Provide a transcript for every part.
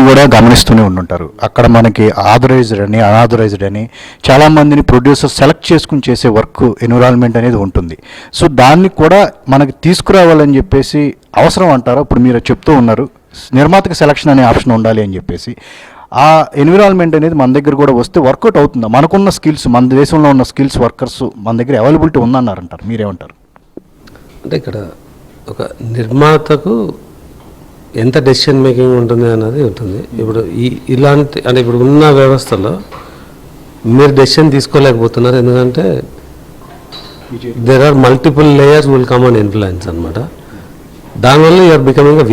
కూడా గమనిస్తూనే ఉంటుంటారు. అక్కడ మనకి ఆథరైజ్డ్ అని అనాథరైజ్డ్ అని చాలామందిని ప్రొడ్యూసర్ సెలెక్ట్ చేసుకుని చేసే వర్క్ ఎన్విరాన్మెంట్ అనేది ఉంటుంది. సో దాన్ని కూడా మనకి తీసుకురావాలని చెప్పేసి అవసరం అంటారా? ఇప్పుడు మీరు చెప్తూ ఉన్నారు నిర్మాతకి సెలక్షన్ అనే ఆప్షన్ ఉండాలి అని చెప్పేసి. ఆ ఎన్విరాన్మెంట్ అనేది మన దగ్గర కూడా వస్తే వర్కౌట్ అవుతుందా? మనకున్న స్కిల్స్, మన దేశంలో ఉన్న స్కిల్స్ వర్కర్స్ మన దగ్గర అవైలబిలిటీ ఉందన్నారంటారు, మీరేమంటారు? అంటే ఇక్కడ ఒక నిర్మాతకు ఎంత డెసిషన్ మేకింగ్ ఉంటుంది అన్నది ఉంటుంది. ఇప్పుడు ఇలాంటి అంటే ఇప్పుడు ఉన్న వ్యవస్థలో మీరు డెసిషన్ తీసుకోలేకపోతున్నారు, ఎందుకంటే there are multiple layers will come and influence అనమాట. దానివల్ల యూఆర్ బికమింగ్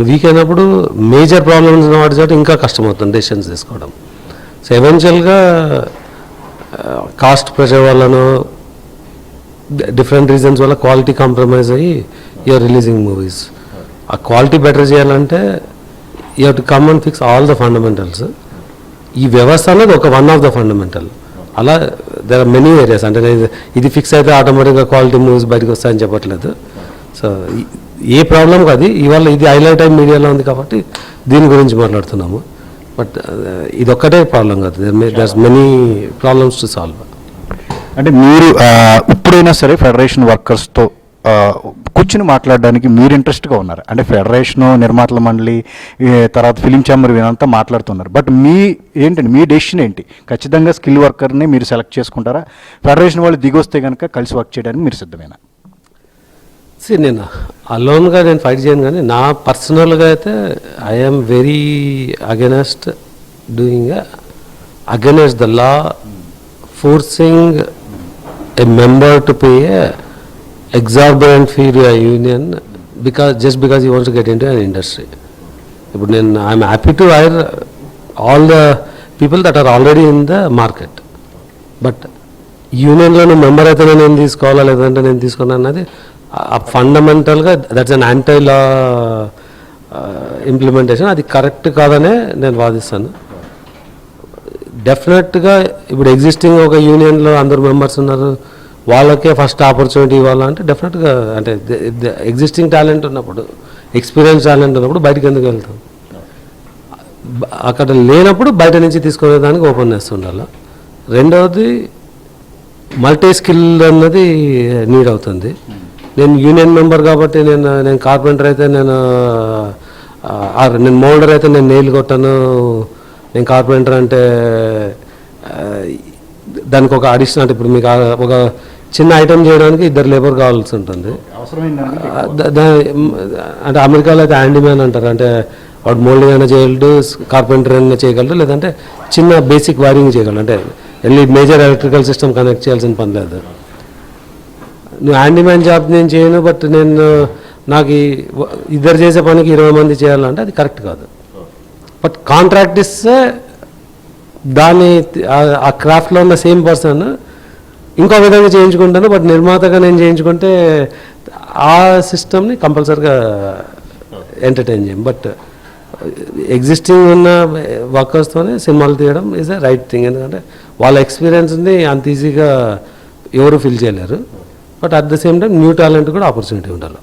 వీక్ అయినప్పుడు మేజర్ ప్రాబ్లమ్స్ ఉన్న వాటి చోట ఇంకా కష్టమవుతుంది డెసిషన్స్ తీసుకోవడం. సో ఎవెన్చువల్గా కాస్ట్ ప్రెషర్ వల్లనో డిఫరెంట్ రీజన్స్ వల్ల క్వాలిటీ కాంప్రమైజ్ అయ్యి యూఆర్ రిలీజింగ్ మూవీస్. ఆ క్వాలిటీ బెటర్ చేయాలంటే you have to come and fix all the fundamentals. ఈ వ్యవస్థ అనేది ఒక వన్ ఆఫ్ ద ఫండమెంటల్. అలా దేర్ ఆర్ మెనీ ఏరియాస్. అంటే ఇది ఫిక్స్ అయితే ఆటోమేటిక్గా క్వాలిటీ మూవీస్ బయటకు వస్తాయని చెప్పట్లేదు. సో ఏ ప్రాబ్లం కాదు, ఇవాళ ఇది హైలైట్ అయ్యి మీడియాలో ఉంది కాబట్టి దీని గురించి మాట్లాడుతున్నాము. బట్ ఇది ఒక్కటే ప్రాబ్లం కాదు, there many problems to solve. అంటే మీరు ఇప్పుడైనా సరే ఫెడరేషన్ వర్కర్స్తో కూర్చుని మాట్లాడడానికి మీరు ఇంట్రెస్ట్గా ఉన్నారు? అంటే ఫెడరేషను, నిర్మాతల మండలి, తర్వాత ఫిలిం ఛాంబర్ వీరంతా మాట్లాడుతున్నారు. బట్ ఏంటండి మీ డెసిషన్ ఏంటి? ఖచ్చితంగా స్కిల్ వర్కర్ని మీరు సెలెక్ట్ చేసుకుంటారా? ఫెడరేషన్ వాళ్ళు దిగొస్తే కనుక కలిసి వర్క్ చేయడానికి మీరు సిద్ధమేనా? నేను అలోన్గా నేను ఫైట్ చేయను, కానీ నా పర్సనల్గా అయితే I'm very against doing against the law forcing a member to pay exorbitant fee to a union just because he wants to get into an industry. But then I am happy to hire all the people that are already in the market. But union lo member aithe nenu teesukovala ledante nenu teesukonna annadi fundamental ga that's an anti law implementation. Adi correct kaadane nenu vaadistanu. Definitely ga ఇప్పుడు existing ఒక union లో అందరు members ఉన్నారు, వాళ్ళకే first opportunity ఇవ్వాలంటే డెఫినెట్గా అంటే existing talent ఉన్నప్పుడు, ఎక్స్పీరియన్స్ టాలెంట్ ఉన్నప్పుడు బయటకు ఎందుకు వెళ్తాం? అక్కడ లేనప్పుడు బయట నుంచి తీసుకునే దానికి ఓపెన్నెస్ ఉండాలి. రెండవది మల్టీ స్కిల్ అన్నది నీడ్ అవుతుంది. నేను యూనియన్ మెంబర్ కాబట్టి నేను కార్పెంటర్ అయితే నేను మోల్డర్ అయితే నేను నెయిల్ కొట్టాను, నేను కార్పెంటర్ అంటే దానికి ఒక అడిషనల్, అంటే ఇప్పుడు మీకు ఒక చిన్న ఐటమ్ చేయడానికి 2 లేబర్ కావాల్సి ఉంటుంది. అంటే అమెరికాలో అయితే హ్యాండీమ్యాన్ అంటారు, అంటే వాడు మోల్డింగ్ అయినా చేయగలడు, కార్పెంటర్ అయినా చేయగలడు, లేదంటే చిన్న బేసిక్ వైరింగ్ చేయగలడు. అంటే వెళ్ళి మేజర్ ఎలక్ట్రికల్ సిస్టమ్ కనెక్ట్ చేయాల్సిన పని లేదు. నువ్వు హ్యాండీమ్యాన్ జాబ్ నేను చేయను, బట్ నాకు ఇద్దరు చేసే పనికి 20 మంది చేయాలంటే అది కరెక్ట్ కాదు. బట్ కాంట్రాక్ట్ ఇస్తే దాన్ని ఆ క్రాఫ్ట్లో ఉన్న సేమ్ పర్సన్ ఇంకో విధంగా చేయించుకుంటాను, బట్ నిర్మాతగా నేను చేయించుకుంటే ఆ సిస్టమ్ని కంపల్సరీగా ఎంటర్టైన్ చేయం. బట్ ఎగ్జిస్టింగ్ ఉన్న వర్కర్స్తోనే సినిమాలు తీయడం ఈజ్ ఎ రైట్ థింగ్, ఎందుకంటే వాళ్ళ ఎక్స్పీరియన్స్ని అంత ఈజీగా ఎవరు ఫిల్ చేయలేరు. But at the same time new talent కూడా ఆపర్చునిటీ ఉండాలి.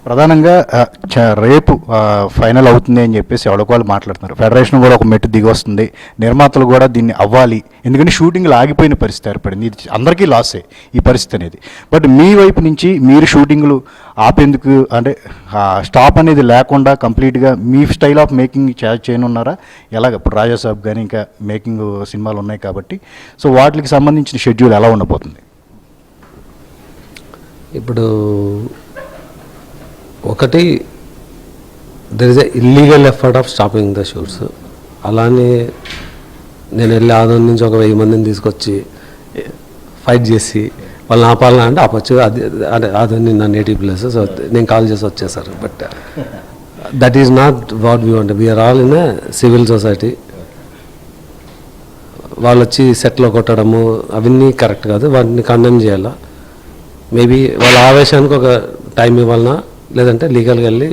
ప్రధానంగా రేపు ఫైనల్ అవుతుంది అని చెప్పేసి ఎవరికి మాట్లాడుతున్నారు. ఫెడరేషన్ కూడా ఒక మెట్టు దిగి వస్తుంది, నిర్మాతలు కూడా దీన్ని అవ్వాలి, ఎందుకంటే షూటింగ్లు ఆగిపోయిన పరిస్థితి ఏర్పడింది. ఇది అందరికీ లాసే ఈ పరిస్థితి అనేది. బట్ మీ వైపు నుంచి మీరు షూటింగ్లు ఆపేందుకు, అంటే స్టాప్ అనేది లేకుండా కంప్లీట్గా మీ స్టైల్ ఆఫ్ మేకింగ్ చేయనున్నారా? ఎలాగ ఇప్పుడు రాజాసాబ్ కానీ ఇంకా మేకింగ్ సినిమాలు ఉన్నాయి కాబట్టి, సో వాటికి సంబంధించిన షెడ్యూల్ ఎలా ఉండబోతుంది? ఇప్పుడు ఒకటి, there is a illegal effort of stopping the shoots. అలానే నేను వెళ్ళి ఆదోని నుంచి ఒక 1000 మందిని తీసుకొచ్చి ఫైట్ చేసి వాళ్ళని ఆపాలన్నా అంటే ఆపచ్చు. అది అంటే ఆదోని నా నేటివ్ ప్లేస్, సో నేను కాల్ చేసి వచ్చేసారు. But that is not what we want. We are all in a civil society. వాళ్ళు వచ్చి సెట్లో కొట్టడము అవన్నీ కరెక్ట్ కాదు, వాటిని కండెమ్ చేయాలా. మేబీ వాళ్ళ ఆవేశానికి ఒక టైం ఇవ్వాలన్నా, లేదంటే లీగల్గా వెళ్ళి